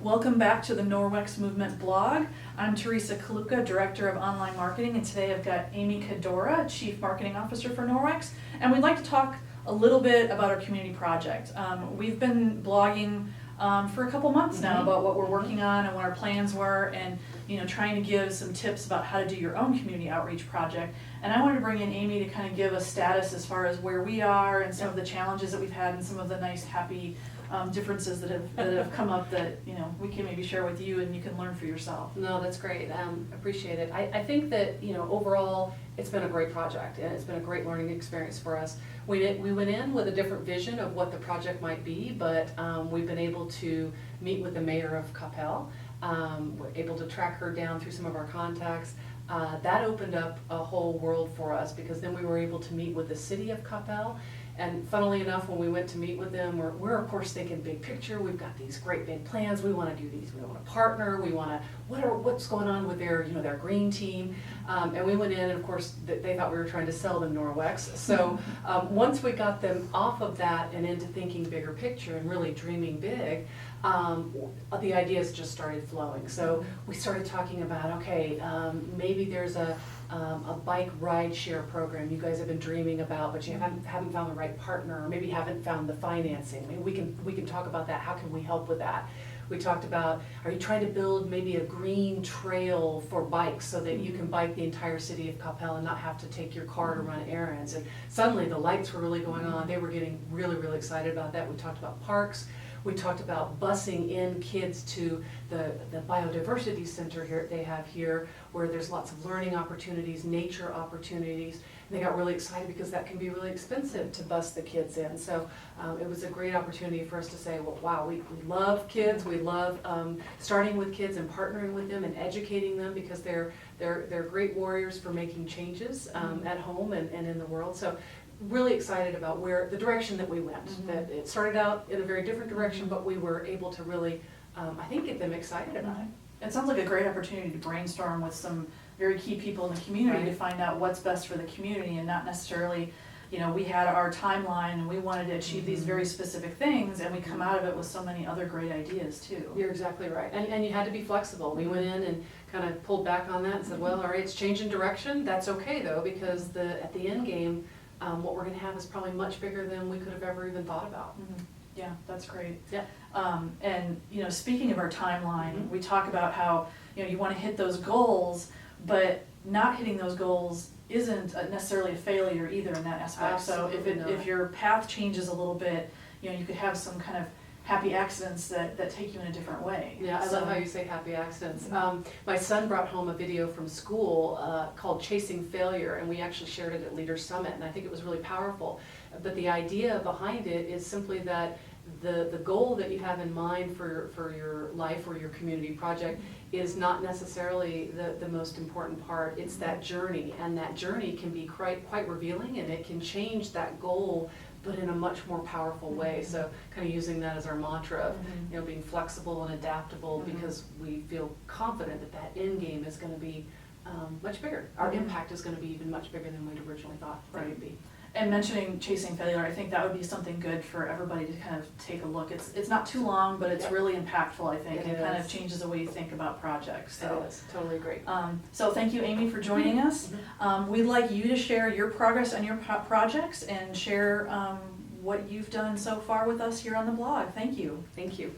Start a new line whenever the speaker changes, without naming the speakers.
Welcome back to the Norwex Movement blog. I'm Teresa Kaluka, Director of Online Marketing, and today I've got Amy Kadora, Chief Marketing Officer for Norwex, and we'd like to talk a little bit about our community project. We've been blogging for a couple months now about what we're working on and what our plans were, and trying to give some tips about how to do your own community outreach project. And I wanted to bring in Amy to kind of give a status as far as where we are and some of the challenges that we've had and some of the nice, happy differences that have come up that we can maybe share with you and you can learn for yourself.
No, that's great. Appreciate it. I think that overall it's been a great project and it's been a great learning experience for us. We went in with a different vision of what the project might be, but we've been able to meet with the mayor of Capel. We're able to track her down through some of our contacts. That opened up a whole world for us because then we were able to meet with the city of Capel. And funnily enough, when we went to meet with them, we're of course thinking big picture. We've got these great big plans. We want to do these. We want to partner. We want to what's going on with their their green team. And we went in, and of course they thought we were trying to sell them Norwex. So once we got them off of that and into thinking bigger picture and really dreaming big, the ideas just started flowing. So we started talking about maybe there's a bike ride share program you guys have been dreaming about, but you haven't found the right partner, or maybe haven't found the financing. Maybe we can talk about that. How can we help with that? We talked about, are you trying to build maybe a green trail for bikes so that you can bike the entire city of Capel and not have to take your car to run errands? And suddenly the lights were really going on. They were getting really, really excited about that. We talked about parks. We talked about busing in kids to the biodiversity center here they have here, where there's lots of learning opportunities, nature opportunities. And they got really excited because that can be really expensive to bus the kids in. So it was a great opportunity for us to say, well, wow, we love kids. We love starting with kids and partnering with them and educating them because they're great warriors for making changes at home and in the world. So really excited about where the direction that we went. That it started out in a very different direction, but we were able to really, I think, get them excited about it.
It sounds like a great opportunity to brainstorm with some very key people in the community to find out what's best for the community, and not necessarily, we had our timeline and we wanted to achieve these very specific things, and we come out of it with so many other great ideas too.
You're exactly right. And you had to be flexible. We went in and kind of pulled back on that and said, well, all right, it's changing direction. That's okay though, because at the end game, what we're going to have is probably much bigger than we could have ever even thought about.
Yeah, that's great.
Yeah.
And speaking of our timeline, we talk about how you want to hit those goals, but not hitting those goals isn't necessarily a failure either in that aspect.
Absolutely
So if your path changes a little bit, you could have some kind of happy accidents that take you in a different way.
Yeah, I love how you say happy accidents. My son brought home a video from school called Chasing Failure, and we actually shared it at Leaders Summit, and I think it was really powerful. But the idea behind it is simply that the goal that you have in mind for your life or your community project is not necessarily the most important part. It's that journey, and that journey can be quite revealing, and it can change that goal, but in a much more powerful way. So kind of using that as our mantra of being flexible and adaptable, because we feel confident that end game is going to be much bigger. Our impact is going to be even much bigger than we'd originally thought it would be.
And mentioning Chasing Failure, I think that would be something good for everybody to kind of take a look. It's not too long, but it's really impactful, I think. It kind of changes the way you think about projects. So.
It is totally great.
So thank you, Amy, for joining us. We'd like you to share your progress on your projects and share what you've done so far with us here on the blog. Thank you.
Thank you.